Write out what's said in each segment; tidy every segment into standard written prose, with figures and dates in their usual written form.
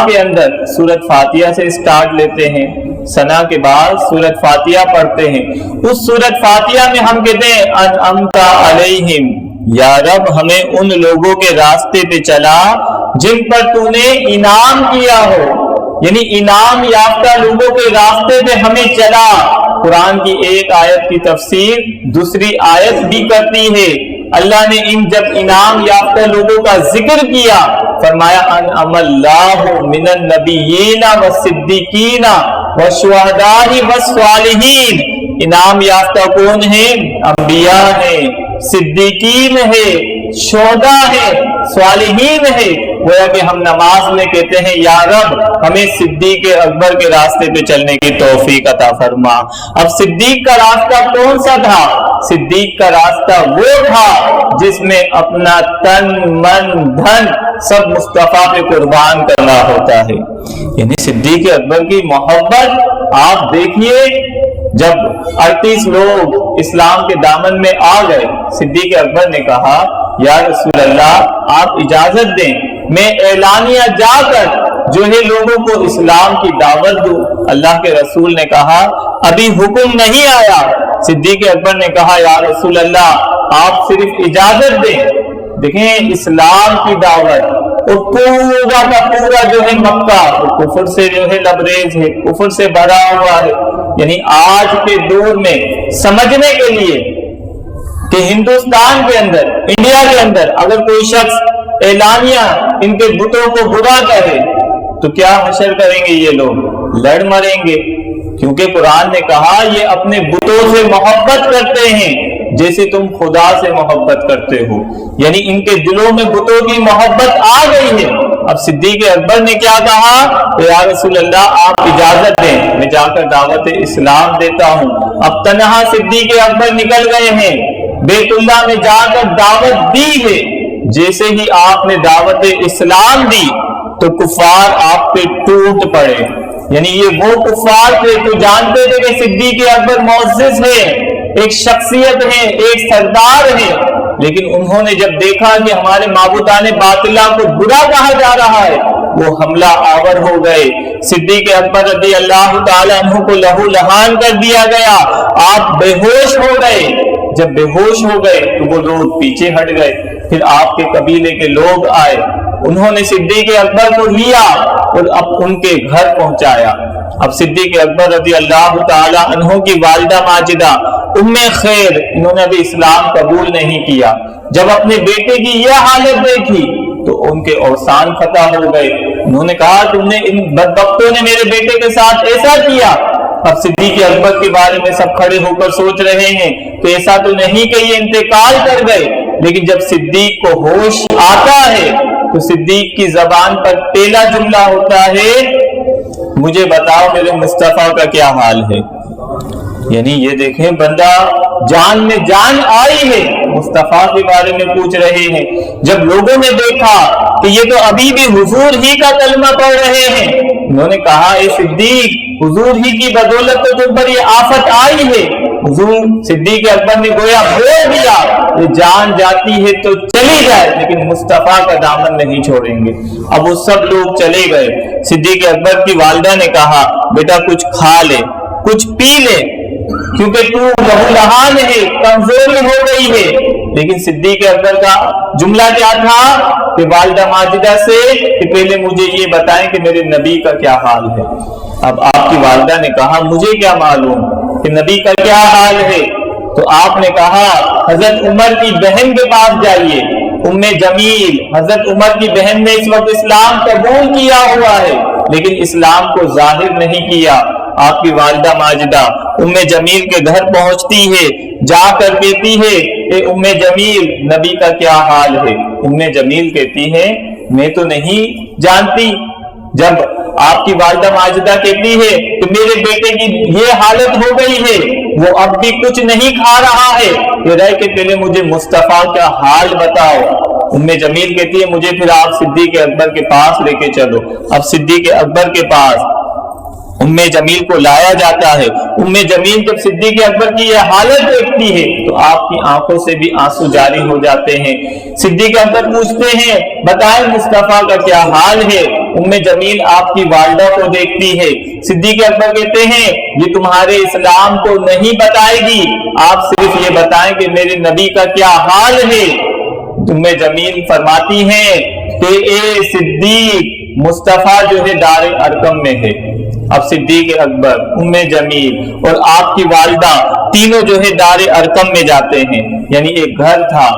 کے اندر سورۃ فاتحہ سے سٹارٹ لیتے ہیں، ثنا کے بعد سورۃ فاتحہ پڑھتے ہیں، اس سورۃ فاتحہ میں ہم کہتے ہیں انعمت علیہم، یا رب ہمیں ان لوگوں کے راستے پہ چلا جن پر تو نے انعام کیا ہو، یعنی انعام یافتہ لوگوں کے راستے پہ ہمیں چلا۔ قرآن کی ایک آیت کی تفسیر دوسری آیت بھی کرتی ہے۔ اللہ نے جب انعام یافتہ لوگوں کا ذکر کیا، فرمایا انعم اللہ من النبیین والصدیقین والشہداء والصالحین۔ انعام یافتہ کون ہیں؟ انبیاء ہیں، صدیقین ہے، شہداء ہے، صالحین ہے۔ گویا کہ ہم نماز میں کہتے ہیں یا رب ہمیں صدیق اکبر کے راستے پہ چلنے کی توفیق عطا فرما۔ اب صدیق کا راستہ کون سا تھا؟ صدیق کا راستہ وہ تھا جس میں اپنا تن من دھن سب مصطفیٰ پہ قربان کرنا ہوتا ہے، یعنی صدیق اکبر کی محبت آپ دیکھیے۔ جب 38 لوگ اسلام کے دامن میں آ گئے، صدیق اکبر نے کہا یا رسول اللہ آپ اجازت دیں میں اعلانیہ جا کر جو ہے لوگوں کو اسلام کی دعوت دوں۔ اللہ کے رسول نے کہا ابھی حکم نہیں آیا۔ صدیق اکبر نے کہا یا رسول اللہ آپ صرف اجازت دیں۔ دیکھیں اسلام کی دعوت اور پورا کا پورا جو ہے مکہ کفر سے جو ہے لبریز ہے، کفر سے بھرا ہوا ہے۔ یعنی آج کے دور میں سمجھنے کے لیے کہ ہندوستان کے اندر، انڈیا کے اندر اگر کوئی شخص اعلانیہ ان کے بتوں کو برا کہے تو کیا حشر کریں گے یہ لوگ؟ لڑ مریں گے، کیونکہ قرآن نے کہا یہ اپنے بتوں سے محبت کرتے ہیں جیسے تم خدا سے محبت کرتے ہو، یعنی ان کے دلوں میں بتوں کی محبت آ گئی ہے۔ اب صدیق اکبر نے کیا کہا کہ یا رسول اللہ آپ اجازت دیں میں جا کر دعوت اسلام دیتا ہوں۔ اب تنہا صدیق اکبر نکل گئے ہیں، بیت اللہ میں جا کر دعوت دی ہے۔ جیسے ہی آپ نے دعوت اسلام دی تو کفار آپ پہ ٹوٹ پڑے، یعنی یہ وہ کفار تھے تو جانتے تھے کہ صدیق اکبر معزز ہے، ایک شخصیت ہے، ایک سردار ہے، لیکن انہوں نے جب دیکھا کہ ہمارے معبودان باطلہ کو برا کہا جا رہا ہے وہ حملہ آور ہو گئے۔ صدیق اکبر رضی اللہ تعالی عنہ کو لہو لہان کر دیا گیا، آپ بے ہوش ہو گئے۔ جب بے ہوش ہو گئے تو وہ لوگ پیچھے ہٹ گئے، پھر آپ کے قبیلے کے لوگ آئے، انہوں نے صدیق اکبر کو لیا اور اب ان کے گھر پہنچایا۔ اب صدیق اکبر رضی اللہ تعالی عنہ کی والدہ ماجدہ ام خیر، انہوں نے ابھی اسلام قبول نہیں کیا، جب اپنے بیٹے کی یہ حالت دیکھی تو ان کے اوسان فتح ہو گئے۔ انہوں نے کہا تم نے ان بدبختوں نے میرے بیٹے کے ساتھ ایسا کیا۔ اب صدیق اکبر کے بارے میں سب کھڑے ہو کر سوچ رہے ہیں کہ ایسا تو نہیں کہ یہ انتقال کر گئے، لیکن جب صدیق کو ہوش آتا ہے تو صدیق کی زبان پر پہلا جملہ ہوتا ہے مجھے بتاؤ میرے مصطفیٰ کا کیا حال ہے۔ یعنی یہ دیکھیں بندہ جان میں جان آئی ہے، مصطفیٰ کے بارے میں پوچھ رہے ہیں۔ جب لوگوں نے دیکھا کہ یہ تو ابھی بھی حضور ہی کا کلمہ پڑھ رہے ہیں، انہوں نے کہا اے صدیق حضور ہی کی بدولت تو تم پر یہ آفت آئی ہے۔ حضور صدیق اکبر نے گویا بول دیا کہ جان جاتی ہے تو چلی جائے لیکن مصطفیٰ کا دامن نہیں چھوڑیں گے۔ اب وہ سب لوگ چلے گئے۔ صدیق اکبر کی والدہ نے کہا بیٹا کچھ کھا لے، کچھ پی لے، کیونکہ تو لہو لہان ہے، کمزوری ہو گئی ہے۔ لیکن صدیق اکبر کا جملہ کیا تھا کہ والدہ ماجدہ سے کہ پہلے مجھے یہ بتائیں کہ میرے نبی کا کیا حال ہے۔ اب آپ کی والدہ نے کہا مجھے کیا معلوم کہ نبی کا کیا حال ہے؟ تو آپ نے کہا حضرت عمر کی بہن کے پاس جائیے، ام جمیل، حضرت عمر کی بہن نے اس وقت اسلام قبول کیا ہوا ہے لیکن اسلام کو ظاہر نہیں کیا۔ آپ کی والدہ ماجدہ ام جمیل کے گھر پہنچتی ہے، جا کر کہتی ہے کہ ام جمیل نبی کا کیا حال ہے؟ ام جمیل کہتی ہے میں تو نہیں جانتی۔ جب آپ کی والدہ ماجدہ کہتی ہے کہ میرے بیٹے کی یہ حالت ہو گئی ہے، وہ اب بھی کچھ نہیں کھا رہا ہے، یہ رہ کہ پہلے مجھے مصطفیٰ کا حال بتاؤ۔ ام جمیل کہتی ہے مجھے پھر آپ صدیق اکبر کے پاس لے کے چلو۔ اب صدیق اکبر کے پاس ام جمیل کو لایا جاتا ہے۔ ام جمیل جب صدیق اکبر کی یہ حالت دیکھتی ہے تو آپ کی آنکھوں سے بھی آنسو جاری ہو جاتے ہیں۔ صدیق اکبر پوچھتے ہیں بتائیں مصطفیٰ کا کیا حال ہے؟ جمیل آپ کی والدہ کو دیکھتی ہے. صدیق اکبر کہتے ہیں یہ تمہارے اسلام کو نہیں بتائے گی، آپ صرف یہ بتائیں کہ میرے نبی کا کیا حال ہے. جمیل فرماتی ہیں کہ اے صدیق، مصطفیٰ جو ہے دار ارقم میں ہے. اب صدیق اکبر، جمیل اور آپ کی والدہ تینوں جو ہے دار ارقم میں جاتے ہیں. یعنی ایک گھر تھا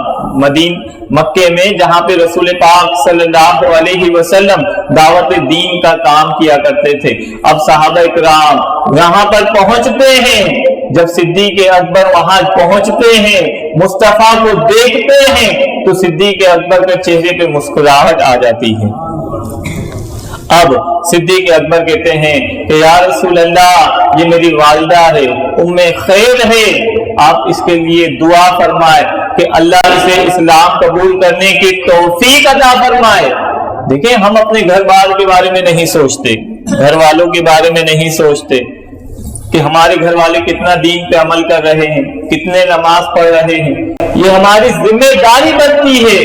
مکے میں جہاں پہ رسول پاک صلی اللہ علیہ وسلم دعوت دین کا کام کیا کرتے تھے. اب صحابہ اکرام وہاں پر پہنچتے ہیں. جب صدیق اکبر وہاں پہنچتے ہیں، مصطفیٰ کو دیکھتے ہیں، تو صدیق اکبر کے چہرے پہ مسکراہٹ آ جاتی ہے. اب صدیق اکبر کہتے ہیں کہ یا رسول اللہ، یہ میری والدہ ہے، خیر ہے، آپ اس کے لیے دعا فرمائے کہ اللہ اسے اسلام قبول کرنے کی توفیق عطا فرمائے. دیکھیں، ہم اپنے گھر والوں کے بارے میں نہیں سوچتے، گھر والوں کے بارے میں نہیں سوچتے کہ ہمارے گھر والے کتنا دین پہ عمل کر رہے ہیں، کتنے نماز پڑھ رہے ہیں. یہ ہماری ذمہ داری بنتی ہے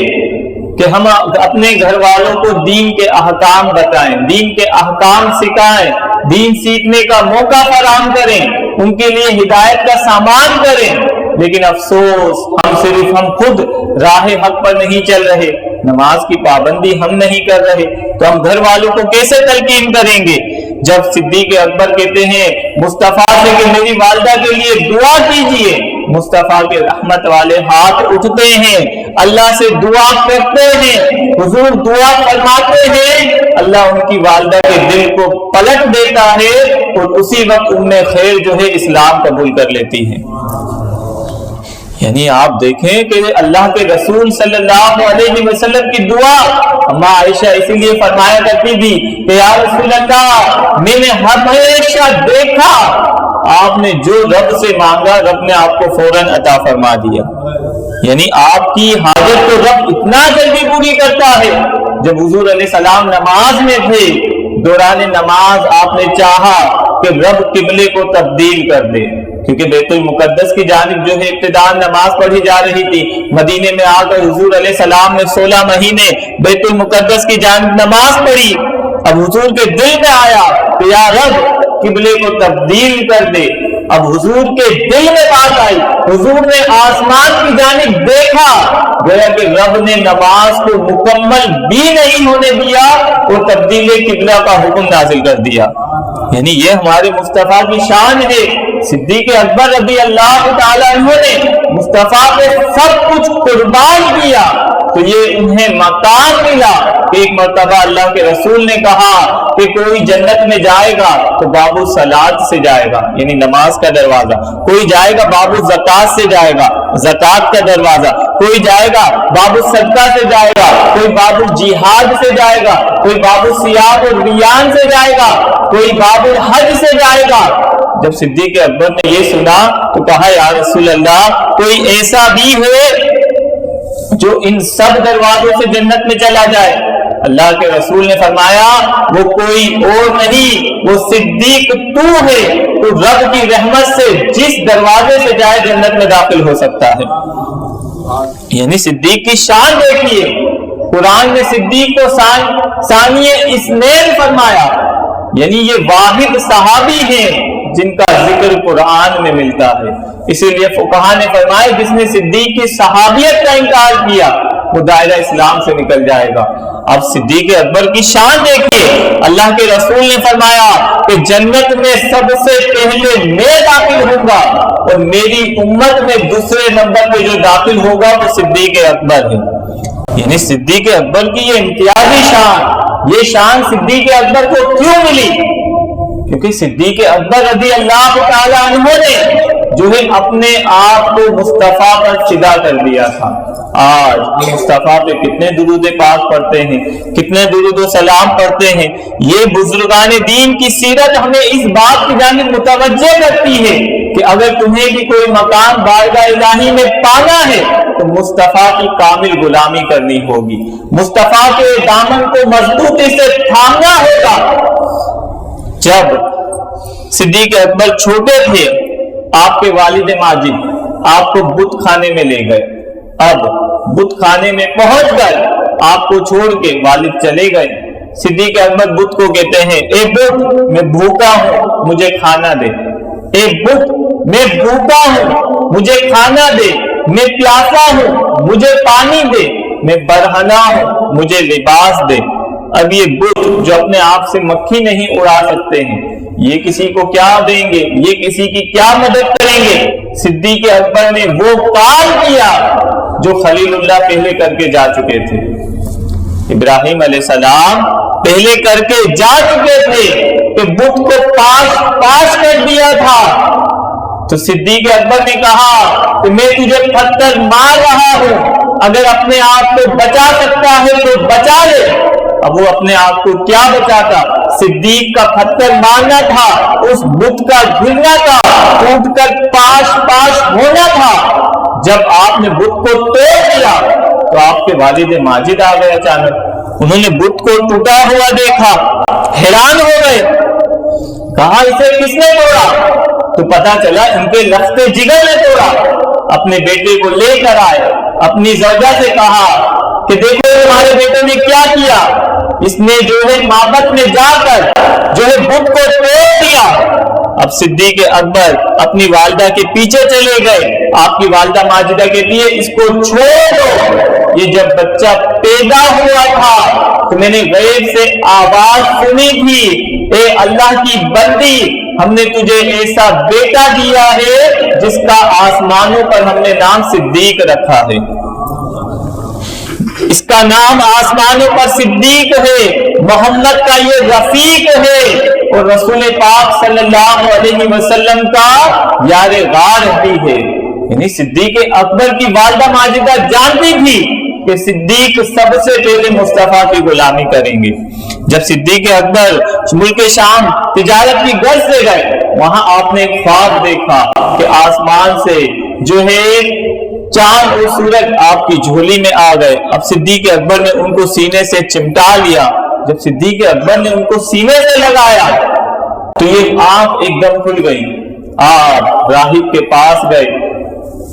کہ ہم اپنے گھر والوں کو دین کے احکام بتائیں، دین کے احکام سکھائیں، دین سیکھنے کا موقع فراہم کریں، ان کے لیے ہدایت کا سامان کریں. لیکن افسوس، ہم خود راہ حق پر نہیں چل رہے، نماز کی پابندی ہم نہیں کر رہے، تو ہم گھر والوں کو کیسے تلقین کریں گے؟ جب صدیق اکبر کہتے ہیں مصطفیٰ سے کہ میری والدہ کے لیے دعا کیجئے، مصطفیٰ کے رحمت والے ہاتھ اٹھتے ہیں، اللہ سے دعا کرتے ہیں، حضور دعا فرماتے ہیں، اللہ ان کی والدہ کے دل کو پلٹ دیتا ہے اور اسی وقت خیر جو ہے اسلام قبول کر لیتی ہے. یعنی آپ دیکھیں کہ اللہ کے رسول صلی اللہ علیہ وسلم کی دعا. اماں عائشہ اسی لیے فرمایا کرتی تھی کہ یا رسول اللہ، میں نے ہمیشہ دیکھا آپ نے جو رب سے مانگا، رب نے آپ کو فوراً عطا فرما دیا. یعنی آپ کی حاجت کو رب اتنا جلدی پوری کرتا ہے. جب حضور علیہ السلام نماز میں تھے، دوران نماز آپ نے چاہا کہ رب قبلے کو تبدیل کر دے، کیونکہ بیت المقدس کی جانب جو ہے ابتداء نماز پڑھی جا رہی تھی. مدینے میں آ کر حضور علیہ السلام نے 16 مہینے بیت المقدس کی جانب نماز پڑھی. اب حضور کے دل میں آیا کہ یا رب قبلے کو تبدیل کر دے. اب حضور کے دل میں بات آئی، حضور نے آسمان کی جانب دیکھا، گویا کہ رب نے نماز کو مکمل بھی نہیں ہونے دیا اور تبدیل قبلہ کا حکم نازل کر دیا. یعنی یہ ہمارے مصطفیٰ کی شان ہے. صدیق اکبر رضی اللہ تعالیٰ عنہ نے مصطفیٰ پہ سب کچھ قربان کیا تو یہ انہیں مقام ملا کہ ایک مرتبہ اللہ کے رسول نے کہا کہ کوئی جنت میں جائے گا تو باب الصلاۃ سے جائے گا، یعنی نماز کا دروازہ. کوئی جائے گا باب الزکات سے جائے گا، زکات کا دروازہ. کوئی جائے گا باب الصدقہ سے جائے گا، کوئی باب الجہاد سے جائے گا، کوئی باب الصیام والریان سے جائے گا، کوئی باب الحج سے جائے گا. جب صدیق اکبر نے یہ سنا تو کہا یا رسول اللہ، کوئی ایسا بھی ہو جو ان سب دروازوں سے جنت میں چلا جائے؟ اللہ کے رسول نے فرمایا وہ کوئی اور نہیں، وہ صدیق تو ہے، تو رب کی رحمت سے جس دروازے سے جائے جنت میں داخل ہو سکتا ہے. یعنی صدیق کی شان دیکھیے، قرآن نے صدیق کو ثانی اثنین فرمایا. یعنی یہ واحد صحابی ہیں جن کا ذکر قرآن میں ملتا ہے. اسی لیے فقہا نے فرمایا جس نے صدیق کی صحابیت کا انکار کیا وہ دائرہ اسلام سے نکل جائے گا. اب صدیق اکبر کی شان دیکھیے، اللہ کے رسول نے فرمایا کہ جنت میں سب سے پہلے میں داخل ہوں گا اور میری امت میں دوسرے نمبر پہ جو داخل ہوگا وہ صدیق اکبر ہے. یعنی صدیق اکبر کی یہ امتیازی شان، یہ شان صدیق اکبر کو کیوں ملی؟ کیونکہ صدیق اکبر رضی اللہ تعالی عنہ نے جو ہے اپنے آپ کو مصطفیٰ پر فدا کر دیا تھا. آج مصطفیٰ پہ کتنے درود پاک پڑھتے ہیں، کتنے درود و سلام پڑھتے ہیں. یہ بزرگان دین کی سیرت ہمیں اس بات کی جانب متوجہ کرتی ہے کہ اگر تمہیں بھی کوئی مقام بارگاہ الہی میں پانا ہے تو مصطفیٰ کی کامل غلامی کرنی ہوگی، مصطفیٰ کے دامن کو مضبوطی سے تھامنا ہوگا. جب صدیق اکبر چھوٹے تھے، آپ کے والد ماجد آپ کو بت خانے میں لے گئے. اب بت خانے میں پہنچ کر آپ کو چھوڑ کے والد چلے گئے. صدیق اکبر بت کو کہتے ہیں اے بت میں بھوکا ہوں مجھے کھانا دے، اے بت میں بھوکا ہوں مجھے کھانا دے، میں پیاسا ہوں مجھے پانی دے، میں برہنہ ہوں مجھے لباس دے۔ اب یہ بت جو اپنے آپ سے مکھی نہیں اڑا سکتے ہیں، یہ کسی کو کیا دیں گے، یہ کسی کی کیا مدد کریں گے؟ صدیق اکبر نے وہ کام کیا جو خلیل اللہ پہلے کر کے جا چکے تھے، ابراہیم علیہ السلام پہلے کر کے جا چکے تھے کہ بت کو پاش کر دیا تھا۔ تو صدیق اکبر نے کہا کہ میں تجھے پتھر مار رہا ہوں، اگر اپنے آپ کو بچا سکتا ہے تو بچا لے۔ اب وہ اپنے آپ کو کیا بچاتا؟ صدیق کا پتھر مارنا تھا، اس بت کا گرنا تھا، ٹوٹ کر پاش ہونا تھا۔ جب آپ نے بت کو توڑ دیا تو آپ کے والد ماجد آ گئے اچانک، انہوں نے بت کو ٹوٹا ہوا دیکھا، حیران ہو گئے، کہا اسے کس نے توڑا؟ تو پتا چلا ان کے لخت جگر نے توڑا۔ اپنے بیٹے کو لے کر آئے، اپنی زوجہ سے کہا کہ دیکھو تمہارے بیٹے نے کیا کیا، اس نے جو ہے معبد میں جا کر جو ہے بت کو توڑ دیا۔ اب صدیق اکبر اپنی والدہ کے پیچھے چلے گئے، آپ کی والدہ ماجدہ کہتی ہے اس کو چھوڑ دو، یہ جب بچہ پیدا ہوا تھا تو میں نے غیب سے آواز سنی تھی، اے اللہ کی بندی ہم نے تجھے ایسا بیٹا دیا ہے جس کا آسمانوں پر ہم نے نام صدیق رکھا ہے، اس کا نام آسمانوں پر صدیق ہے، محمد کا یہ رفیق ہے اور رسول پاک صلی اللہ علیہ وسلم کا یار غار بھی ہے۔ یعنی صدیق اکبر کی والدہ ماجدہ جانتی تھی کہ صدیق سب سے پہلے مصطفیٰ کی غلامی کریں گے۔ جب صدیق اکبر ملک شام تجارت کی غرض سے گئے، وہاں آپ نے ایک خواب دیکھا کہ آسمان سے جو ہے چاند اور سورج آپ کی جھولی میں آ گئے۔ اب صدیق اکبر نے ان کو سینے سے چمٹا لیا۔ جب صدیق اکبر نے ان کو سینے سے لگایا تو یہ آنکھ ایک دم کھل گئی۔ آپ راہب کے پاس گئے،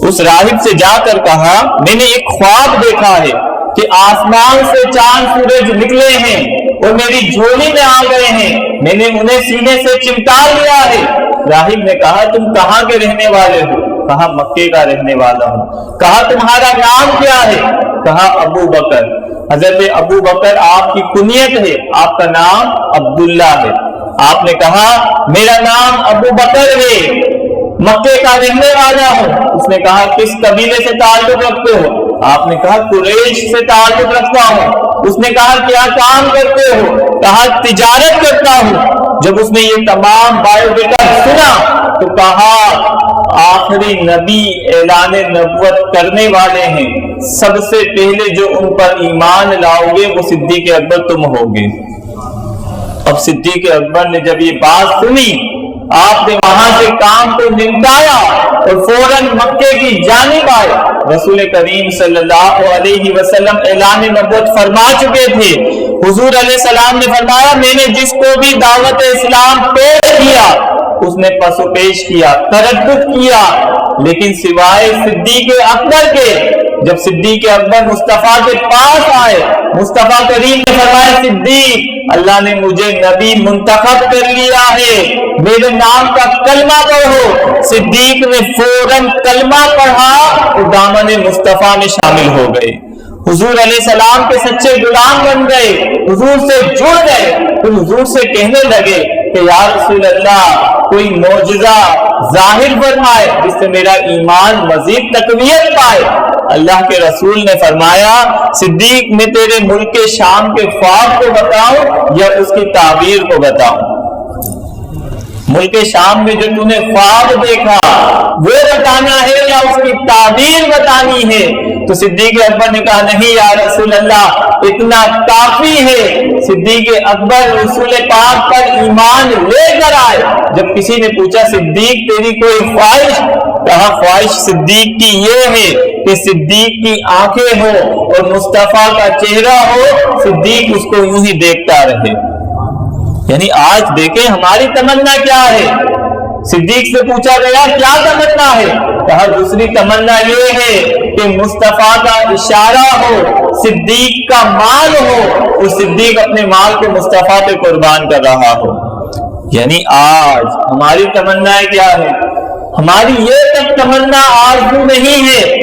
اس راہب سے جا کر کہا میں نے ایک خواب دیکھا ہے کہ آسمان سے چاند سورج نکلے ہیں اور میری جھولی میں آ گئے ہیں، میں نے انہیں سینے سے چمٹا لیا ہے۔ راہب نے کہا تم کہاں کے رہنے والے ہو؟ کہا مکے کا رہنے والا ہوں۔ کہا تمہارا نام کیا ہے؟ کہا ابو بکر۔ حضرت ابو بکر آپ کی کنیت ہے، آپ کا نام عبداللہ ہے۔ آپ نے کہا میرا نام ابو بکر ہے، مکے کا رہنے والا ہوں۔ اس نے کہا کس قبیلے سے تعلق رکھتے ہو؟ آپ نے کہا قریش سے تعلق رکھتا ہوں۔ اس نے کہا کیا کام کرتے ہو؟ کہا تجارت کرتا ہوں۔ جب اس نے یہ تمام بایو ڈیٹا سنا تو کہا آخری نبی اعلان نبوت کرنے والے ہیں، سب سے پہلے جو ان پر ایمان لاؤ گے وہ صدیق اکبر تم ہوگے۔ اب صدیق اکبر نے جب یہ بات سنی، آپ نے وہاں سے کام کو نمٹایا اور فوراً مکے کی جانب آئے۔ رسول کریم صلی اللہ علیہ وسلم اعلان نبوت فرما چکے تھے۔ حضور علیہ السلام نے فرمایا میں نے جس کو بھی دعوت اسلام پیش کیا اس نے پس و پیش کیا، تردد کیا، لیکن سوائے صدیق اکبر کے۔ جب صدیق اکبر مصطفیٰ کے پاس آئے، مصطفیٰ کریم نے فرمایا صدیق اللہ نے مجھے نبی منتخب کر لیا ہے، میرے نام کا کلمہ پڑھو۔ صدیق نے فوراً کلمہ پڑھا اور دامن مصطفیٰ میں شامل ہو گئے، حضور علیہ السلام کے سچے غلام بن گئے، حضور سے جڑ گئے۔ پھر حضور سے کہنے لگے کہ یا رسول اللہ کوئی معجزہ ظاہر فرمائے جس سے میرا ایمان مزید تقویت پائے۔ اللہ کے رسول نے فرمایا صدیق میں تیرے ملک شام کے خواب کو بتاؤں یا اس کی تعبیر کو بتاؤں؟ ملک شام میں جو تو نے خواب دیکھا وہ بتانا ہے یا اس کی تعبیر بتانی ہے؟ تو صدیق اکبر نے کہا نہیں یا رسول اللہ اتنا کافی ہے۔ صدیق اکبر رسول پاک پر ایمان لے کر آئے۔ جب کسی نے پوچھا صدیق تیری کوئی خواہش؟ کہا خواہش صدیق کی یہ ہے کہ صدیق کی آنکھیں ہو اور مصطفیٰ کا چہرہ ہو، صدیق اس کو یوں ہی دیکھتا رہے۔ یعنی آج دیکھیں ہماری تمنا کیا ہے صدیق سے پوچھا گیا کیا تمنا ہے؟ کہا دوسری تمنا یہ ہے کہ مصطفیٰ کا اشارہ ہو، صدیق کا مال ہو اور صدیق اپنے مال کو مصطفیٰ پہ قربان کر رہا ہو۔ یعنی آج ہماری تمنا کیا ہے؟ ہماری یہ تک تمنا آرزو نہیں ہے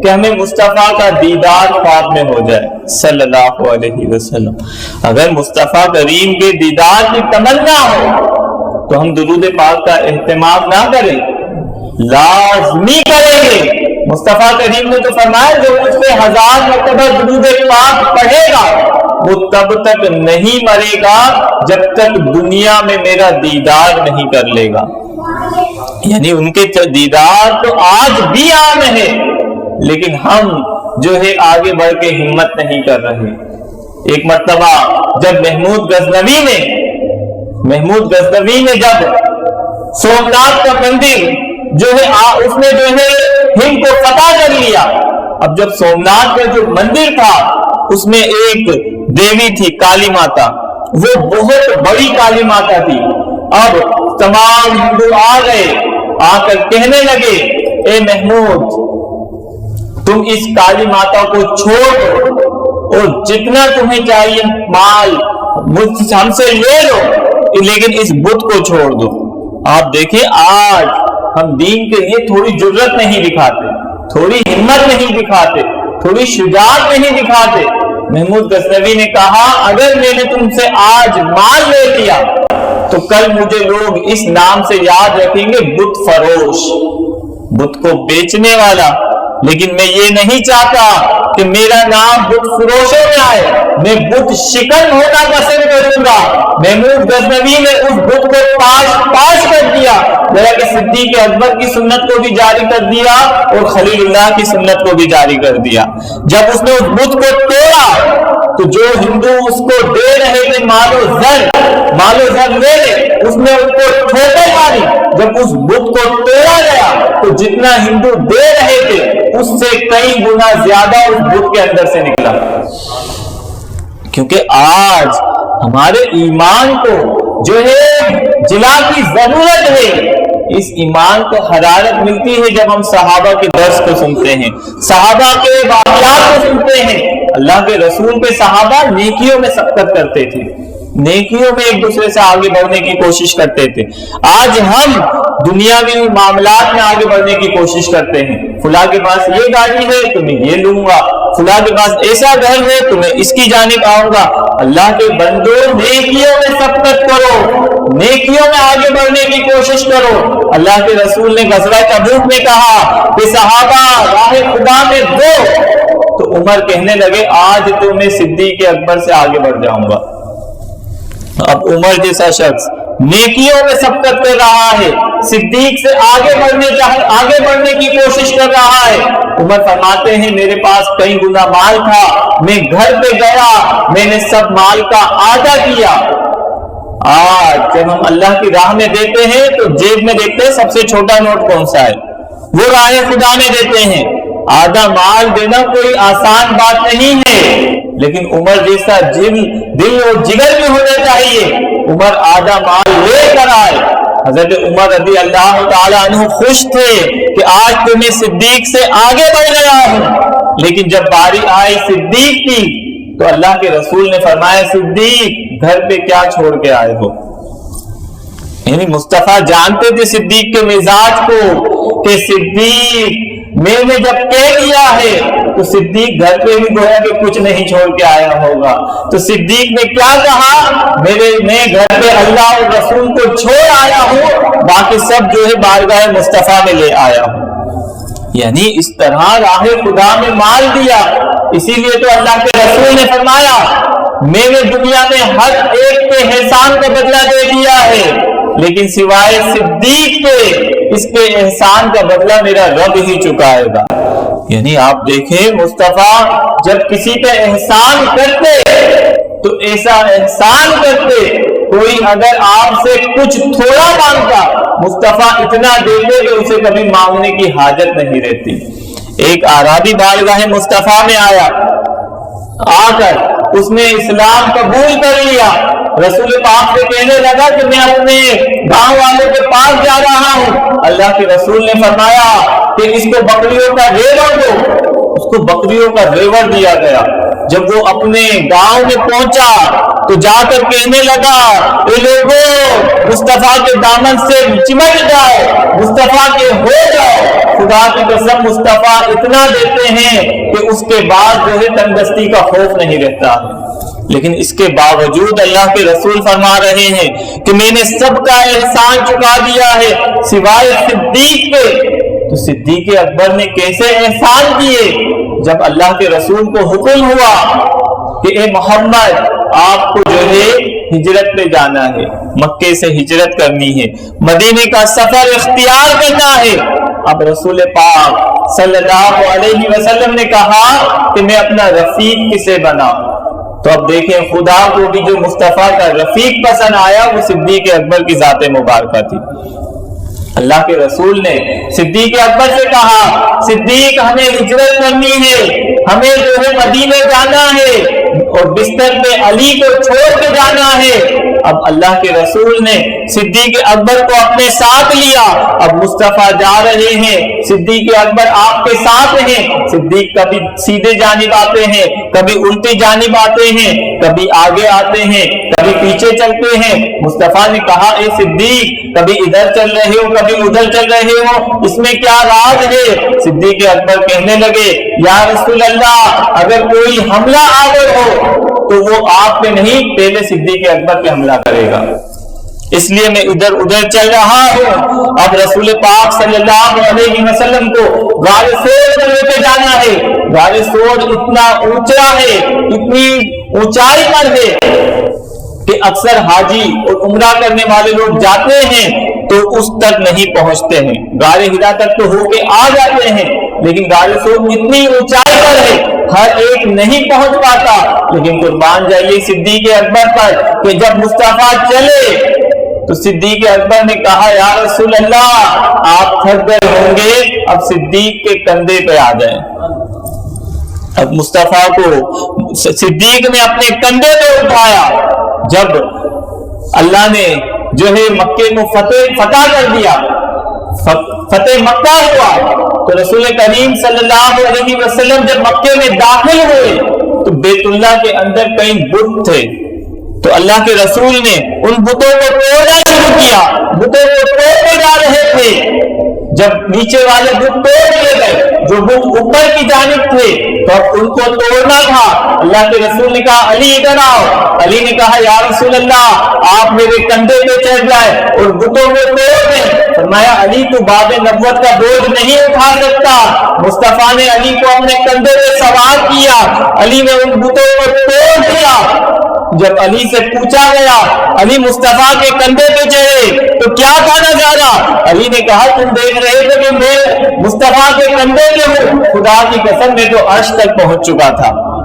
کہ ہمیں مصطفیٰ کا دیدار خواب میں ہو جائے صلی اللہ علیہ وسلم۔ اگر مصطفیٰ کریم کے دیدار کی تمنا ہو تو ہم درود پاک کا اہتمام نہ کریں، لازمی کریں گے۔ مصطفیٰ کریم نے تو فرمایا جو مجھ پہ 1000 مرتبہ درود پاک پڑھے گا وہ تب تک نہیں مرے گا جب تک دنیا میں میرا دیدار نہیں کر لے گا۔ یعنی ان کے دیدار تو آج بھی عام ہے، لیکن ہم جو ہے آگے بڑھ کے ہمت نہیں کر رہے۔ ایک مرتبہ جب محمود غزنوی نے جب سومناتھ کا مندر جو ہے اس نے جو ہے ہند کو فتح کر لیا۔ اب جب سومناتھ کا جو مندر تھا اس میں ایک دیوی تھی کالی ماتا، وہ بہت بڑی کالی ماتا تھی۔ اب تمام ہندو آ گئے، آ کر کہنے لگے اے محمود تم اس کالی ماتا کو چھوڑ دو اور جتنا تمہیں چاہیے مال ہم سے لے لو، لیکن اس بت کو چھوڑ دو۔ آپ دیکھیں آج ہم دین کے لیے تھوڑی جرت نہیں دکھاتے، تھوڑی ہمت نہیں دکھاتے، تھوڑی شجاعت نہیں دکھاتے۔ محمود غزنوی نے کہا اگر میں نے تم سے آج مال لے لیا تو کل مجھے لوگ اس نام سے یاد رکھیں گے بت فروش، بت کو بیچنے والا۔ لیکن میں یہ نہیں چاہتا کہ میرا نام بت فروشوں میں آئے، میں بت شکن ہونا پسند کروں گا۔ محمود غزنوی نے اس بت کو پاش کر دیا، گویا کہ صدیق اکبر کی سنت کو بھی جاری کر دیا اور خلیل اللہ کی سنت کو بھی جاری کر دیا۔ جب اس نے اس بت کو توڑا تو جو ہندو اس کو دے رہے تھے مال و زر لے لے، اس نے اس کو ٹھوکر ماری۔ جب اس بت کو توڑا گیا تو جتنا ہندو دے رہے تھے اس سے کئی گنا زیادہ اس بت کے اندر سے نکلا۔ کیونکہ آج ہمارے ایمان کو جو ہے جلا کی ضرورت ہے۔ اس ایمان کو حرارت ملتی ہے جب ہم صحابہ کے درس کو سنتے ہیں، صحابہ کے واقعات کو سنتے ہیں۔ اللہ کے رسول کے صحابہ نیکیوں میں سبقت کرتے تھے، نیکیوں میں ایک دوسرے سے آگے بڑھنے کی کوشش کرتے تھے۔ آج ہم دنیاوی معاملات میں آگے بڑھنے کی کوشش کرتے ہیں، فلاں کے پاس یہ گاڑی ہے تو میں یہ لوں گا، فلاں کے پاس ایسا گھر ہے تو میں اس کی جانب آؤں گا۔ اللہ کے بندو نیکیوں میں سبقت کرو، نیکیوں میں آگے بڑھنے کی کوشش کرو۔ اللہ کے رسول نے غزوہ تبوک میں کہا کہ صحابہ راہ خدا میں دو، تو عمر کہنے لگے آج تو میں صدیق اکبر سے آگے بڑھ جاؤں گا۔ اب عمر جیسا شخص نیکیوں میں سبقت کر رہا ہے، صدیق سے آگے بڑھنے کی کوشش کر رہا ہے۔ عمر فرماتے ہیں میرے پاس کئی گنا مال تھا، میں گھر پہ گیا، میں نے سب مال کا آدھا کیا۔ آج جب ہم اللہ کی راہ میں دیتے ہیں تو جیب میں دیکھتے ہیں سب سے چھوٹا نوٹ کون سا ہے، وہ راہ خدا میں دیتے ہیں۔ آدھا مال دینا کوئی آسان بات نہیں ہے، لیکن عمر جیسا دل اور جگر بھی ہونا چاہیے۔ عمر آدھا مال لے کر آئے۔ حضرت عمر رضی اللہ تعالیٰ عنہ خوش تھے کہ آج تو میں صدیق سے آگے بڑھ گیا ہوں، لیکن جب باری آئی صدیق کی تو اللہ کے رسول نے فرمایا صدیق گھر پہ کیا چھوڑ کے آئے ہو؟ یعنی مصطفیٰ جانتے تھے صدیق کے مزاج کو کہ صدیق میں نے جب کہہ دیا ہے تو صدیق گھر پہ بھی گویا کہ کچھ نہیں چھوڑ کے آیا ہوگا۔ تو صدیق نے کیا کہا میں گھر پہ اللہ اور رسول کو چھوڑ آیا ہوں، باقی سب جو ہے بارگاہ مصطفیٰ میں لے آیا ہوں۔ یعنی اس طرح راہ خدا میں مال دیا۔ اسی لیے تو اللہ کے رسول نے فرمایا میں نے دنیا میں ہر ایک کے احسان کا بدلہ دے دیا ہے، لیکن سوائے صدیق کے اس کے احسان کا بدلہ میرا رب ہی چکائے گا۔ یعنی آپ دیکھیں مصطفیٰ جب کسی پہ احسان کرتے تو ایسا احسان کرتے، کوئی اگر آپ سے کچھ تھوڑا مانگتا مصطفیٰ اتنا دیتے کہ اسے کبھی مانگنے کی حاجت نہیں رہتی۔ ایک اعرابی بارگاہ مصطفیٰ میں آیا، آ کر اس نے اسلام قبول کر لیا، رسول پاک سے کہنے لگا کہ میں اپنے گاؤں والوں کے پاس جا رہا ہوں۔ اللہ کے رسول نے فرمایا کہ اس کو بکریوں کا ریوڑ دو۔ اس کو بکریوں کا ریوڑ دیا گیا۔ جب وہ اپنے گاؤں میں پہنچا تو جا کر کہنے لگا اے لوگوں، مصطفیٰ کے دامن سے چمٹ جاؤ، مصطفیٰ کے ہو جاؤ۔ خدا کی قسم مصطفیٰ اتنا دیتے ہیں کہ اس کے بعد جو ہے تنگستی کا خوف نہیں رہتا۔ لیکن اس کے باوجود اللہ کے رسول فرما رہے ہیں کہ میں نے سب کا احسان چکا دیا ہے سوائے صدیق کے۔ تو صدیق اکبر نے کیسے احسان کیے؟ جب اللہ کے رسول کو حکم ہوا کہ اے محمد آپ کو جو ہے ہجرت پہ جانا ہے، مکے سے ہجرت کرنی ہے، مدینے کا سفر اختیار کرنا ہے۔ اب رسول پاک صلی اللہ علیہ وسلم نے کہا کہ میں اپنا رفیق کسے بناؤں؟ تو اب دیکھیں خدا کو بھی جو مصطفیٰ کا رفیق پسند آیا وہ صدیق اکبر کی ذات مبارکہ تھی۔ اللہ کے رسول نے صدیق اکبر سے کہا صدیق ہمیں ہجرت کرنی ہے، ہمیں جو ہے مدینے جانا ہے اور بستر پہ علی کو چھوڑ کے جانا ہے۔ اب اللہ کے رسول نے صدیق اکبر کو اپنے ساتھ لیا۔ اب مصطفیٰ جا رہے ہیں، صدیق اکبر آپ کے ساتھ ہیں۔ صدیق کبھی سیدھے جانب آتے ہیں، کبھی الٹی جانب آتے ہیں، کبھی آگے آتے ہیں، کبھی پیچھے چلتے ہیں۔ مصطفیٰ نے کہا اے صدیق کبھی ادھر چل رہے ہو کبھی ادھر چل رہے ہو، اس میں کیا راز ہے؟ صدیق اکبر کہنے لگے یا رسول اللہ اگر کوئی حملہ آور ہو تو وہ آپ پہ نہیں، پہلے صدیق اکبر پہ حملہ کرے گا، اس لیے میں ادھر ادھر چل رہا ہوں۔ اب رسول پاک صلی اللہ علیہ وسلم کو غار ثور پہ جانا ہے۔ غار ثور اتنا اونچا ہے، اتنی اونچائی پر ہے کہ اکثر حاجی اور عمرہ کرنے والے لوگ جاتے ہیں تو اس تک نہیں پہنچتے ہیں، غار ہرا تک تو ہو کے آ جاتے ہیں، لیکن غار ثور اتنی اونچائی پر ہے ہر ایک نہیں پہنچ پاتا۔ لیکن قربان جائیے صدیق اکبر پر کہ جب مصطفیٰ چلے تو صدیق اکبر نے کہا یا رسول اللہ آپ تھک گئے ہوں گے، اب صدیق کے کندھے پہ آ جائیں۔ اب مصطفیٰ کو صدیق نے اپنے کندھے پہ اٹھایا۔ جب اللہ نے جو ہے مکے کو فتح کر دیا، فتح مکہ ہوا، تو رسول کریم صلی اللہ علیہ وسلم جب مکے میں داخل ہوئے تو بیت اللہ کے اندر کئی بت تھے، تو اللہ کے رسول نے ان بتوں کو توڑنا شروع کیا۔ بتوں کو توڑتے جا رہے تھے، جب نیچے والے بت توڑ دیے گئے، جو بت اوپر کی جانب تھے تو ان کو توڑنا تھا۔ اللہ کے رسول نے کہا علی ادھر آؤ۔ علی نے کہا یا رسول اللہ آپ میرے کندھے پہ چڑھ جائے اور بتوں کو توڑ دیں۔ فرمایا علی تو باب نبوت کا بوجھ نہیں اٹھا سکتا۔ مصطفیٰ نے علی کو اپنے کندھے پہ سوار کیا، علی نے ان بتوں کو توڑ دیا۔ جب علی سے پوچھا گیا علی مصطفیٰ کے کندھے پہ چڑھے تو کیا تھا نظارہ؟ علی نے کہا تم دیکھ رہے تھے کہ میں مصطفیٰ کے کندھے پہ ہوں، خدا کی قسم میں تو عرش تک پہنچ چکا تھا۔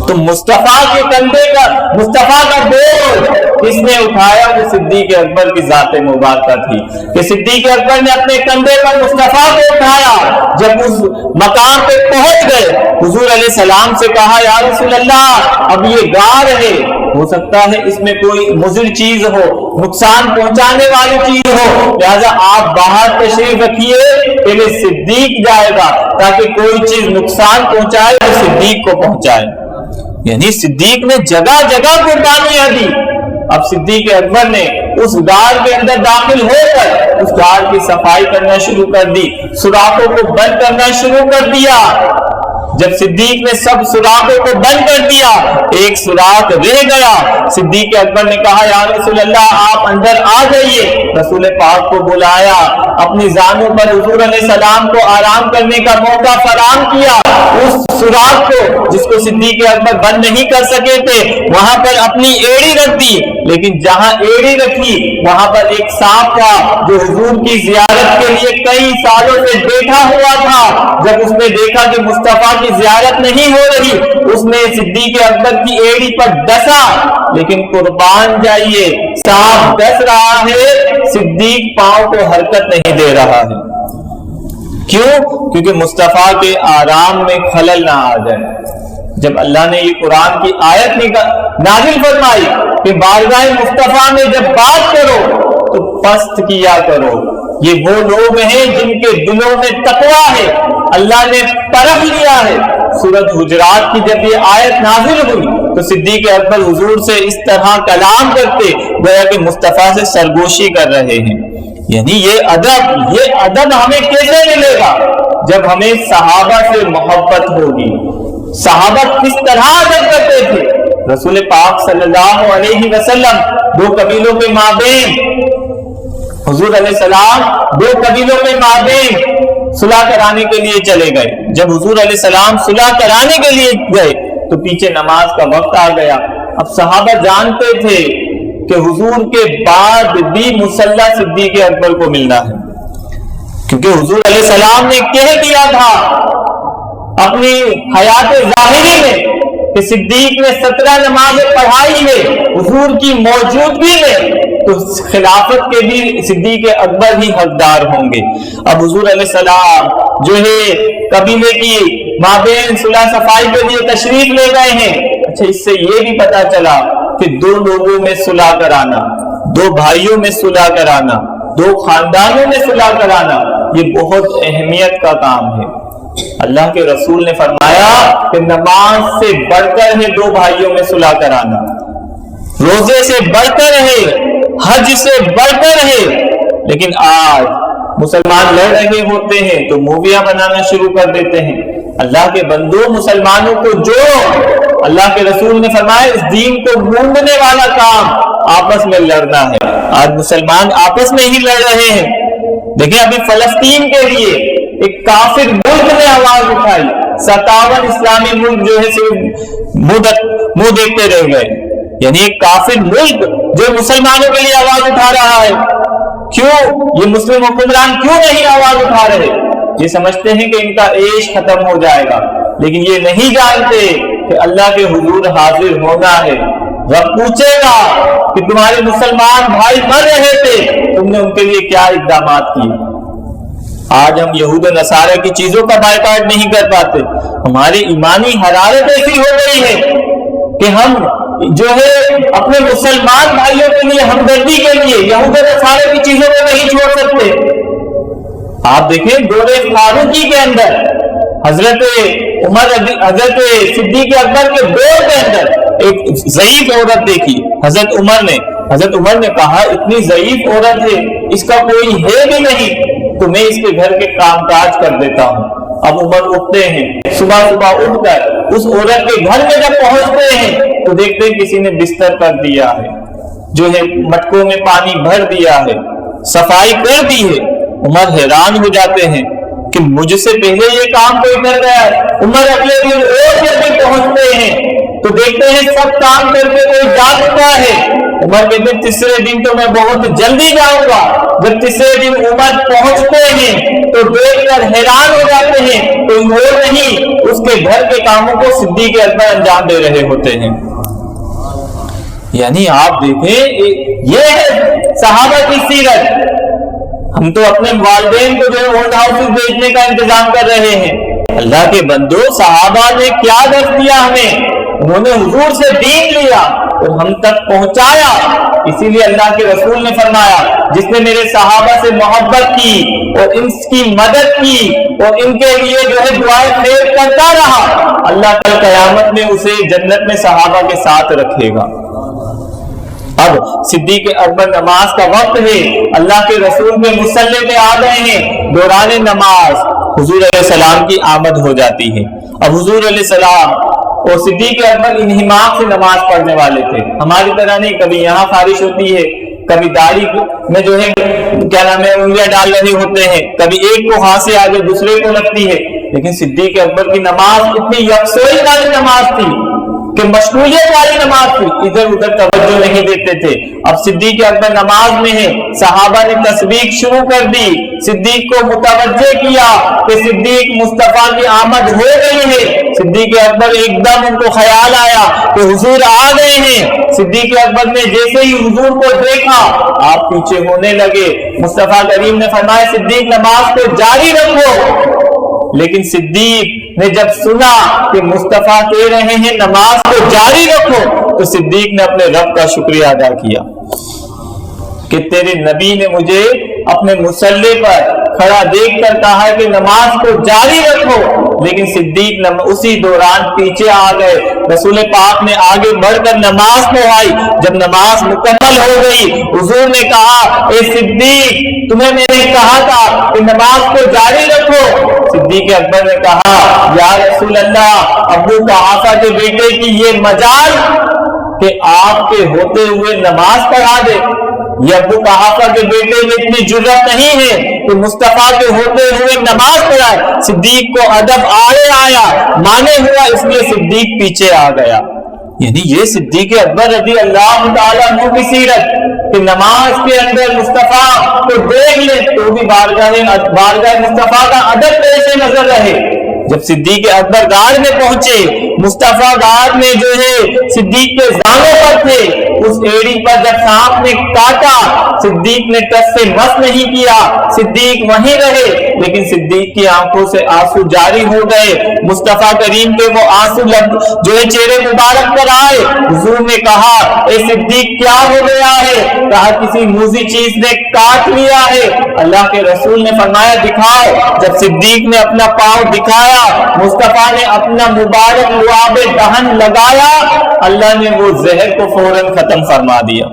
تو مصطفیٰ کے کندھے کا مصطفیٰ کا بوجھ کس نے اٹھایا؟ وہ صدیق اکبر کی ذات مبارکہ تھی کہ صدیق اکبر نے اپنے کندھے پر مصطفیٰ کو اٹھایا۔ جب اس مقام پہ پہنچ گئے حضور علیہ السلام سے کہا یا رسول اللہ اب یہ غار ہے، ہو سکتا ہے اس میں کوئی مضر چیز ہو، نقصان پہنچانے والی چیز ہو، لہذا آپ باہر تشریف رکھیے، پہلے صدیق جائے گا تاکہ کوئی چیز نقصان پہنچائے تو صدیق کو پہنچائے۔ یعنی صدیق نے جگہ جگہ قربانیاں دی۔ اب صدیق اکبر نے اس غار کے اندر داخل ہو کر اس غار کی صفائی کرنا شروع کر دی، سوراخوں کو بند کرنا شروع کر دیا۔ جب صدیق نے سب سوراخوں کو بند کر دیا، ایک سوراخ رہ گیا۔ صدیق اکبر نے کہا یا رسول اللہ آپ اندر آ جائیے۔ رسول پاک کو بلایا، اپنی زانوں پر حضور علیہ السلام کو آرام کرنے کا موقع فراہم کیا۔ اس سوراخ کو جس کو صدیق اکبر بند نہیں کر سکے تھے وہاں پر اپنی ایڑی رکھ دی، لیکن جہاں ایڑی رکھی وہاں پر ایک سانپ تھا جو حضور کی زیارت کے لیے کئی سالوں سے بیٹھا ہوا تھا۔ جب اس نے دیکھا کہ مصطفیٰ کی زیارت نہیں ہو رہی، اس نے صدیق اکبر کی ایڑی پر ڈسا، لیکن قربان جائیے سانپ ڈس رہا ہے، صدیق پاؤں کو حرکت نہیں دے رہا ہے۔ کیوں؟ کیونکہ مصطفیٰ کے آرام میں خلل نہ آ جائے۔ جب اللہ نے یہ قرآن کی آیت نازل فرمائی کہ بارگاہ مصطفیٰ میں جب بات کرو تو پست کیا کرو. یہ وہ لوگ ہیں جن کے دلوں میں تقویٰ ہے, اللہ نے پرکھ لیا ہے. سورۃ حجرات کی جب یہ آیت نازل ہوئی تو صدیق اکبر حضور سے اس طرح کلام کرتے گویا کہ مصطفیٰ سے سرگوشی کر رہے ہیں. یعنی یہ ادب ہمیں کیسے ملے گا؟ جب ہمیں صحابہ سے محبت ہوگی. صحابہ کس طرح ادب کرتے تھے؟ رسول پاک صلی اللہ علیہ وسلم دو قبیلوں کے مابین, حضور علیہ السلام دو قبیلوں کے مابین صلح کرانے کے لیے چلے گئے. جب حضور علیہ السلام صلح کرانے کے لیے گئے تو پیچھے نماز کا وقت آ گیا. اب صحابہ جانتے تھے کہ حضور کے بعد بھی مصلی صدیق اکبر کو ملنا ہے, کیونکہ حضور علیہ السلام نے کہہ دیا تھا اپنی حیات ظاہری میں کہ صدیق نے 17 نمازیں پڑھائی ہے حضور کی موجودگی میں, تو خلافت کے بھی صدیق اکبر ہی حقدار ہوں گے. اب حضور علیہ السلام جو ہے قبیلے کی مابین صلح صفائی کے لیے تشریف لے گئے ہیں. اچھا, اس سے یہ بھی پتا چلا کہ دو لوگوں میں صلح کرانا, دو بھائیوں میں صلح کرانا, دو خاندانوں میں صلح کرانا یہ بہت اہمیت کا کام ہے. اللہ کے رسول نے فرمایا کہ نماز سے بڑھ کر ہے دو بھائیوں میں صلح کرانا, روزے سے بڑھ کر ہے, حج سے بڑھ کر ہے. لیکن آج مسلمان لڑ رہے ہوتے ہیں تو موویاں بنانا شروع کر دیتے ہیں. اللہ کے بندو, مسلمانوں کو جوڑو. اللہ کے رسول نے فرمایا اس دین کو مونڈنے والا کام آپس میں لڑنا ہے. آج مسلمان آپس میں ہی لڑ رہے ہیں. دیکھیں ابھی فلسطین کے لیے ایک کافر ملک نے آواز اٹھائی, 57 اسلامی ملک جو ہے صرف منہ دیکھتے رہ گئے. یعنی ایک کافر ملک جو مسلمانوں کے لیے آواز اٹھا رہا ہے. کیوں یہ مسلم حکمران کیوں نہیں آواز اٹھا رہے؟ یہ سمجھتے ہیں کہ ان کا عیش ختم ہو جائے گا, لیکن یہ نہیں جانتے کہ اللہ کے حضور حاضر ہونا ہے. رب پوچھے گا کہ تمہارے مسلمان بھائی مر رہے تھے, تم نے ان کے لیے کیا اقدامات کیے؟ آج ہم یہود و نصارہ کی چیزوں کا بائیکاٹ نہیں کر پاتے. ہماری ایمانی حرارت ایسی ہو گئی ہے کہ ہم جو ہے اپنے مسلمان بھائیوں کے لیے ہمدردی کے لیے یہود و نصارہ کی چیزوں کو نہیں چھوڑ سکتے. آپ دیکھیں دور فاروقی کے اندر حضرت عمر, حضرت صدیق اکبر کے دور کے اندر ایک ضعیف عورت دیکھی. حضرت عمر نے کہا اتنی ضعیف عورت ہے, اس کا کوئی ہے بھی نہیں, تو میں اس کے گھر کے کام کاج کر دیتا ہوں. اب عمر اٹھتے ہیں, صبح اٹھ کر اس عورت کے گھر میں جب پہنچتے ہیں تو دیکھتے ہیں کسی نے بستر کر دیا ہے, جو ہے مٹکوں میں پانی بھر دیا ہے, صفائی کر دی ہے. عمر حیران ہو جاتے ہیں کہ مجھ سے پہلے یہ کام کوئی کر گیا ہے. عمر اگلے دن اور جب بھی پہنچتے ہیں تو دیکھتے ہیں سب کام کر کے کوئی جا چکا ہے. عمر کہتے ہیں تیسرے دن تو میں بہت جلدی جاؤں گا. جب تیسرے دن عمر پہنچتے ہیں تو دیکھ کر حیران ہو جاتے ہیں, کوئی اور نہیں اس کے گھر کے کاموں کو صدیق اکبر انجام دے رہے ہوتے ہیں. یعنی آپ دیکھیں یہ ہے صحابہ کی سیرت. ہم تو اپنے والدین کو جو ہے اولڈ ہاؤس بھیجنے کا انتظام کر رہے ہیں. اللہ کے بندو, صحابہ نے کیا درس دیا ہمیں؟ انہوں نے حضور سے دین لیا اور ہم تک پہنچایا. اسی لیے اللہ کے رسول نے فرمایا جس نے میرے صحابہ سے محبت کی اور ان کی مدد کی اور ان کے لیے جو ہے دعائیں خیر کرتا رہا, اللہ کل قیامت میں اسے جنت میں صحابہ کے ساتھ رکھے گا. اب صدیق اکبر نماز کا وقت ہے, اللہ کے رسول میں مصلی پہ آ گئے ہیں. دوران نماز حضور علیہ السلام کی آمد ہو جاتی ہے. اب حضور علیہ السلام اور صدیق اکبر انہماک سے نماز پڑھنے والے تھے, ہماری طرح نہیں. کبھی یہاں خارش ہوتی ہے, کبھی داڑھی میں جو ہے کیا نام ہے انگلیاں ڈال رہے ہوتے ہیں, کبھی ایک کو ہاتھ سے آگے دوسرے کو لگتی ہے. لیکن صدیق اکبر کی نماز اتنی یکسوئی والی نماز تھی کہ مشغولیت والی نماز تھی, ادھر ادھر توجہ نہیں دیتے تھے. اب صدیق اکبر نماز میں ہے, صحابہ نے تسبیح شروع کر دی, صدیق کو متوجہ کیا کہ صدیق مصطفیٰ کی آمد ہو گئی ہے. صدیق اکبر ایک دم ان کو خیال آیا کہ حضور آ گئے ہیں. صدیق اکبر نے جیسے ہی حضور کو دیکھا آپ پیچھے ہونے لگے. مصطفیٰ کریم نے فرمایا صدیق نماز کو جاری رکھو. لیکن صدیق نے جب سنا کہ مصطفیٰ کہہ رہے ہیں نماز کو جاری رکھو تو صدیق نے اپنے رب کا شکریہ ادا کیا کہ تیرے نبی نے مجھے اپنے مصلی پر کھڑا دیکھ کر کہا ہے کہ نماز کو جاری رکھو، لیکن صدیق اسی دوران پیچھے آ گئے۔ رسول پاک نے آگے بڑھ کر نماز پڑھائی۔ جب نماز مکمل ہو گئی حضور نے کہا اے صدیق تمہیں میں نے کہا تھا کہ نماز کو جاری رکھو۔ صدیق اکبر نے کہا یا رسول اللہ، ابو قحافہ کے بیٹے کی یہ مجال کہ آپ کے ہوتے ہوئے نماز پڑھا دے، یہ ابو قحافہ کے بیٹے میں اتنی جرأت نہیں ہے کہ مصطفیٰ کے ہوتے ہوئے نماز پڑھائے۔ صدیق کو ادب آڑے آیا، مانے ہوا، اس لیے صدیق پیچھے آ گیا۔ یعنی یہ صدیق اکبر رضی اللہ تعالیٰ عنہ کی سیرت کہ نماز کے اندر مصطفیٰ کو دیکھ لے تو بھی بارگاہ مصطفیٰ کا ادب پیش نظر رہے۔ جب صدیق اکبر غار میں پہنچے، مصطفیٰ غار میں جو ہے صدیق کے زانوں پر تھے، اس ایڑی پر جب سانپ نے کاٹا صدیق نے ٹس سے مس نہیں کیا، صدیق وہیں رہے، لیکن صدیق کی آنکھوں سے آنسو جاری ہو گئے۔ مصطفیٰ کریم کے وہ آنسو جو ہے چہرے مبارک پر آئے۔ حضور نے کہا اے صدیق کیا ہو گیا ہے؟ کہا کسی موذی چیز نے کاٹ لیا ہے۔ اللہ کے رسول نے فرمایا دکھاؤ۔ جب صدیق نے اپنا پاؤں دکھایا، مصطفیٰ نے اپنا مبارک لعاب دہن لگایا، اللہ نے وہ زہر کو فوراً ختم فرما دیا۔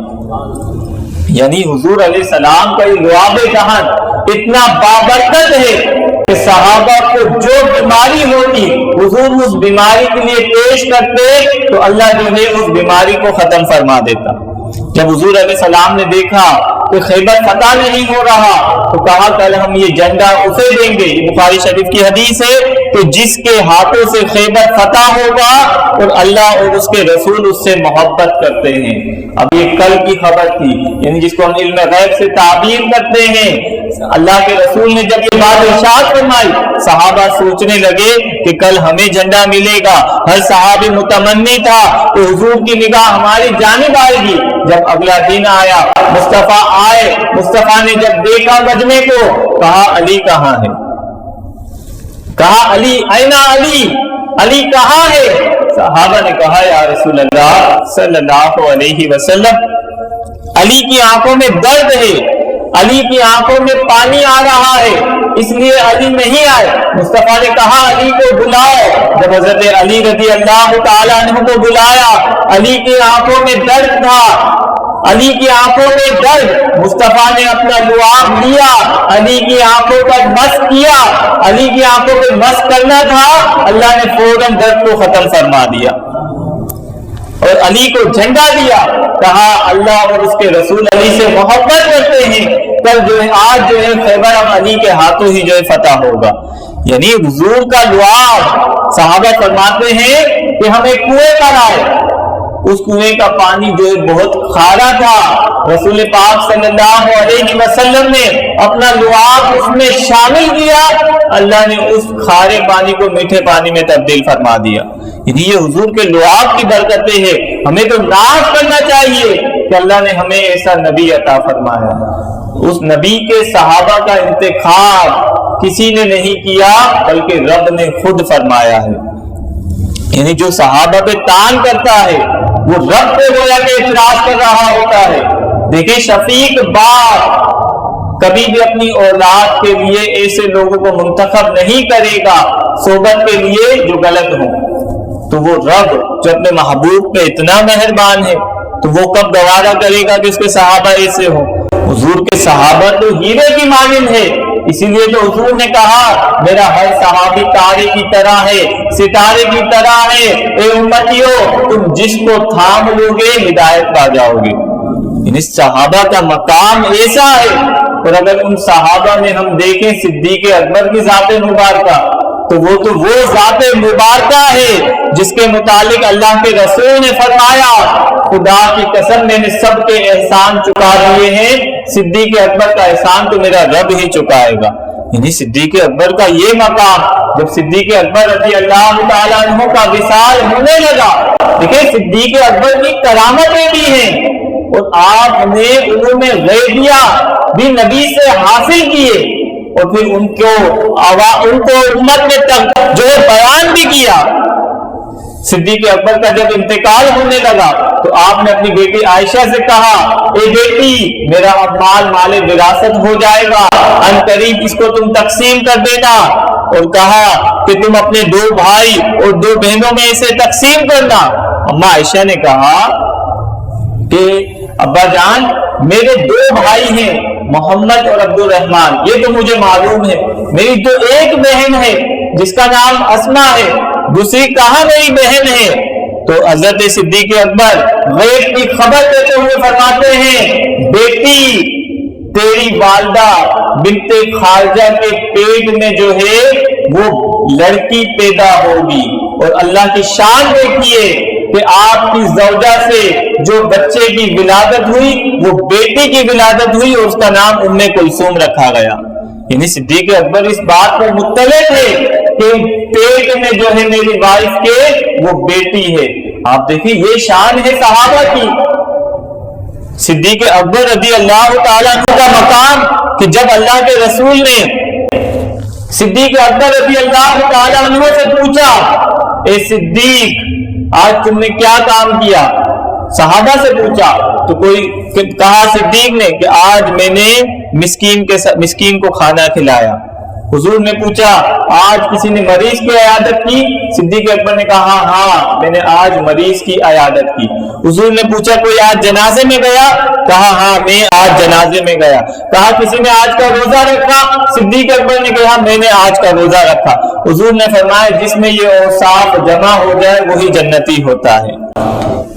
یعنی حضور علیہ السلام کا یہ لعاب دہن اتنا بابرکت ہے کہ صحابہ کو جو بیماری ہوتی حضور اس بیماری کے لیے پیش کرتے تو اللہ جو ہے اس بیماری کو ختم فرما دیتا۔ جب حضور علیہ السلام نے دیکھا کہ خیبر فتح نہیں ہو رہا تو کہا کل ہم یہ جھنڈا اسے دیں گے۔ یہ بخاری شریف کی حدیث ہے کہ جس کے ہاتھوں سے خیبر فتح ہوگا اور اللہ اور اس کے رسول اس سے محبت کرتے ہیں۔ اب یہ کل کی خبر تھی، یعنی جس کو ہم علم غیب سے تعبیر کرتے ہیں۔ اللہ کے رسول نے جب یہ بات ارشاد فرمائی صحابہ سوچنے لگے کہ کل ہمیں جھنڈا ملے گا۔ ہر صحابی متمنی تھا کہ حضور کی نگاہ ہماری جانب آئے گی۔ جب اگلا دن آیا مصطفیٰ آئے، مصطفیٰ نے جب دیکھا مجمع کو کہا علی کہاں ہے؟ کہا علی اینا علی، علی کہاں ہے؟ صحابہ نے کہا یا رسول اللہ صلی اللہ علیہ وسلم علی کی آنکھوں میں درد ہے، علی کی آنکھوں میں پانی آ رہا ہے، اس لیے علی نہیں آئے۔ مصطفیٰ نے کہا علی کو بلاؤ۔ جب حضرت علی رضی اللہ تعالیٰ عنہ کو بلایا، علی کی آنکھوں میں درد تھا، علی کی آنکھوں میں درد۔ مصطفیٰ نے اپنا لعاب لیا، علی کی آنکھوں پر مس کیا، علی کی آنکھوں پہ مس کرنا تھا، اللہ نے فوراً درد کو ختم فرما دیا اور علی کو جھنڈا دیا۔ کہا اللہ اور اس کے رسول علی سے محبت کرتے ہیں، کل جو ہے آج جو ہے خیبر اب علی کے ہاتھوں ہی جو ہے فتح ہوگا۔ یعنی حضور کا لعاب، صحابہ فرماتے ہیں کہ ہمیں کنویں پر آئے، اس کنویں کا پانی جو ہے بہت کھارا تھا، رسول پاک صلی اللہ علیہ وسلم نے اپنا لعاب اس میں شامل کیا، اللہ نے اس کھارے پانی کو میٹھے پانی میں تبدیل فرما دیا۔ یہ حضور کے لعاب کی برکتیں ہیں۔ ہمیں تو ناز کرنا چاہیے کہ اللہ نے ہمیں ایسا نبی عطا فرمایا۔ اس نبی کے صحابہ کا انتخاب کسی نے نہیں کیا بلکہ رب نے خود فرمایا ہے۔ یعنی جو صحابہ پہ تان کرتا ہے وہ رب پہ گویا کہ اعتراض کر رہا ہوتا ہے۔ دیکھیں شفیق باپ کبھی بھی اپنی اولاد کے لیے ایسے لوگوں کو منتخب نہیں کرے گا صحبت کے لیے جو غلط ہوں، تو وہ رب جو اپنے محبوب پہ اتنا مہربان ہے تو وہ کب گوارا کرے گا کہ اس کے صحابہ ایسے ہوں؟ حضور کے صحابہ تو ہیرے کی مانند ہے، اسی لیے تو حضور نے کہا میرا ہر صحابی تارے کی طرح ہے، ستارے کی طرح ہے، اے امتیو تم جس کو تھام لو گے ہدایت پا جاؤ گے۔ یعنی صحابہ کا مقام ایسا ہے، اور اگر ان صحابہ میں ہم دیکھیں صدیق اکبر کی ذات مبارکہ تو وہ ذات مبارکہ ہے جس کے متعلق اللہ کے رسول نے فرمایا خدا کی قسم میں نے سب کے احسان چکا دیے ہیں، صدیق اکبر کا احسان تو میرا رب ہی چکائے گا۔ یعنی صدیق اکبر کا یہ مقام، جب صدیق اکبر رضی اللہ تعالیٰ عنہ کا وصال ہونے لگا، دیکھیں صدیق اکبر کی کرامتیں بھی ہیں اور آپ نے علوم غیبیہ بھی نبی سے حاصل کیے۔ اور پھر ان کو امت میں تک جو ہے بیان بھی کیا۔ صدیق اکبر کا جب انتقال ہونے لگا تو آپ نے اپنی بیٹی عائشہ سے کہا، اے بیٹی میرا اب مال وراثت ہو جائے گا، ان قریب اس کو تم تقسیم کر دینا، اور کہا کہ تم اپنے 2 بھائی اور 2 بہنوں میں اسے تقسیم کرنا۔ اما عائشہ نے کہا کہ ابا جان میرے 2 بھائی ہیں محمد اور عبد الرحمن، یہ تو مجھے معلوم ہے، میری تو ایک بہن ہے جس کا نام اسما ہے، دوسری کہاں میری بہن ہے؟ تو حضرت صدیق اکبر غیب کی خبر دیتے ہوئے فرماتے ہیں، بیٹی تیری والدہ بنت خارجہ کے پیٹ میں جو ہے وہ لڑکی پیدا ہوگی، اور اللہ کی شان دیکھیے کہ آپ کی زوجہ سے جو بچے کی ولادت ہوئی وہ بیٹی کی ولادت ہوئی، اور اس کا نام ام کلثوم رکھا گیا۔ یعنی صدیق اکبر اس بات پر مطلع تھے کہ پیٹ میں جو ہے میری وائف کے وہ بیٹی ہے۔ آپ دیکھیں یہ شان ہے صحابہ کی۔ صدیق اکبر رضی اللہ تعالیٰ عنہ کا مقام کہ جب اللہ کے رسول نے صدیق اکبر رضی اللہ تعالیٰ عنہ سے پوچھا، اے صدیق آج تم نے کیا کام کیا؟ صحابہ سے پوچھا تو کہا صدیق نے کہ آج میں نے مسکین کو کھانا کھلایا۔ حضور نے پوچھا آج کسی نے مریض کی عیادت کی؟ صدیق اکبر نے کہا ہاں میں نے آج مریض کی عیادت کی۔ حضور نے پوچھا کوئی آج جنازے میں گیا؟ کہا ہاں میں آج جنازے میں گیا۔ کہا کسی نے آج کا روزہ رکھا؟ صدیق اکبر نے کہا میں نے آج کا روزہ رکھا۔ حضور نے فرمایا جس میں یہ اوصاف جمع ہو جائے وہی جنتی ہوتا ہے۔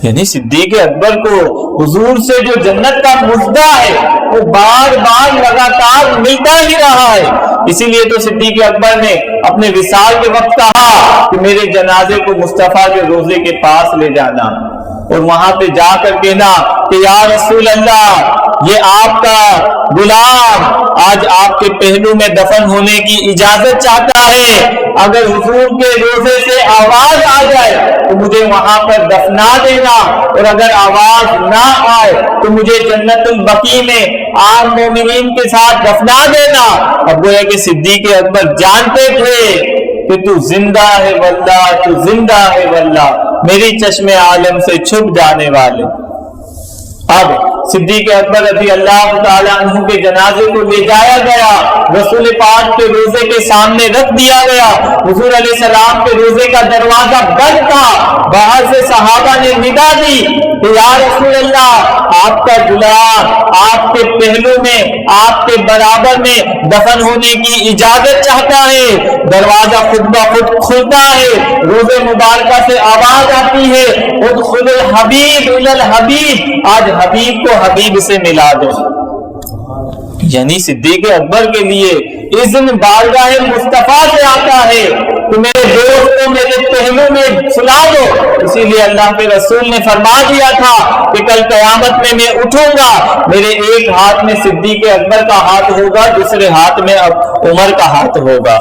یعنی صدیق اکبر کو حضور سے جو جنت کا مژدہ ہے وہ بار بار لگاتار ملتا ہی رہا ہے۔ اسی لیے تو صدیق اکبر نے اپنے وصال کے وقت کہا کہ میرے جنازے کو مصطفیٰ کے روضے کے پاس لے جانا اور وہاں پہ جا کر کہنا کہ یا رسول اللہ یہ آپ کا غلام آج آپ کے پہلو میں دفن ہونے کی اجازت چاہتا ہے، اگر حضور کے روضے سے آواز آ جائے تو مجھے وہاں پر دفنا دینا، اور اگر آواز نہ آئے تو مجھے جنت البقیع میں عام مومنین کے ساتھ دفنا دینا۔ اب گویا کہ صدیق اکبر جانتے تھے کہ تو زندہ ہے واللہ، تو زندہ ہے واللہ، میری چشم عالم سے چھپ جانے والے۔ اب صدیق اکبر رضی اللہ تعالیٰ عنہ کے جنازے کو لے جایا گیا، رسول پاک کے روضے کے سامنے رکھ دیا گیا۔ حضور علیہ السلام کے روضے کا دروازہ بند تھا، باہر سے صحابہ نے ندا دی کہ یا رسول اللہ آپ کا غلام آپ کے پہلو میں آپ کے برابر میں دفن ہونے کی اجازت چاہتا ہے۔ دروازہ خود بخود کھلتا ہے، روضے مبارکہ سے آواز آتی ہے ادخل الحبیب الی الحبیب، آج حبیب کو حبیب سے ملا دو۔ یعنی صدیق اکبر کے لیے اذن بارگاہ مصطفیٰ سے آتا ہے کہ میرے دوست کو میرے پہلو میں سلا دو۔ اسی لیے اللہ کے رسول نے فرما دیا تھا کہ کل قیامت میں اٹھوں گا، میرے ایک ہاتھ میں صدیق اکبر کا ہاتھ ہوگا، دوسرے ہاتھ میں عمر کا ہاتھ ہوگا۔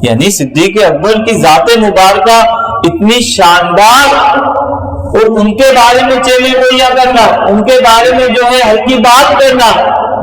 یعنی صدیق اکبر کی ذات مبارکہ اتنی شاندار، اور ان کے بارے میں چیلے گوئیاں کرنا، ان کے بارے میں جو ہے ہلکی بات کرنا،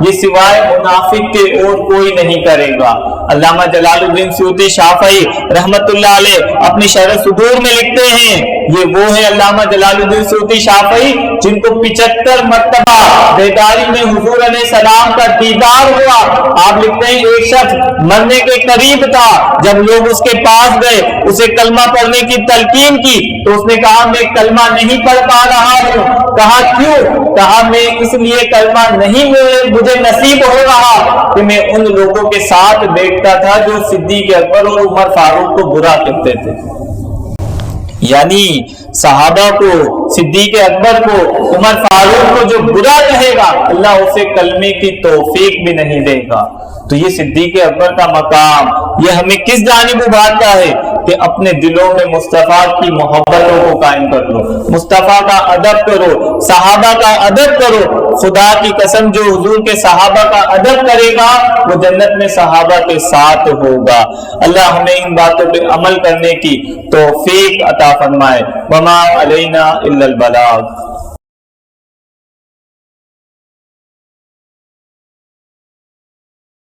یہ سوائے منافق کے اور کوئی نہیں کرے گا۔ علامہ جلال الدین سیوطی شافعی رحمت اللہ علیہ اپنی شرح صدور میں لکھتے ہیں، یہ وہ ہے علامہ جلال الدین سیوطی شافعی جن کو 75 مرتبہ بیداری میں حضور علیہ السلام کا دیدار ہوا۔ آپ لکھتے ہیں ایک شخص مرنے کے قریب تھا، جب لوگ اس کے پاس گئے اسے کلمہ پڑھنے کی تلقین کی تو اس نے کہا میں کلمہ نہیں پڑھ پا رہا ہوں۔ کہا کیوں؟ کہا میں اس لیے کلمہ نہیں مجھے نصیب ہو رہا کہ میں ان لوگوں کے ساتھ بیٹھتا تھا جو صدیق اکبر اور عمر فاروق کو برا کہتے تھے۔ یعنی صحابہ کو، صدیق اکبر کو، عمر فاروق کو جو برا کہے گا اللہ اسے کلمے کی توفیق بھی نہیں دے گا۔ تو یہ صدیق اکبر کا مقام یہ ہمیں کس جانب ابھارتا ہے کہ اپنے دلوں میں مصطفیٰ کی محبتوں کو قائم کر لو، مصطفیٰ کا ادب کرو، صحابہ کا ادب کرو۔ خدا کی قسم جو حضور کے صحابہ کا ادب کرے گا وہ جنت میں صحابہ کے ساتھ ہوگا۔ اللہ ہمیں ان باتوں پہ عمل کرنے کی توفیق عطا فرمائے۔ وما علینا الا البلاغ۔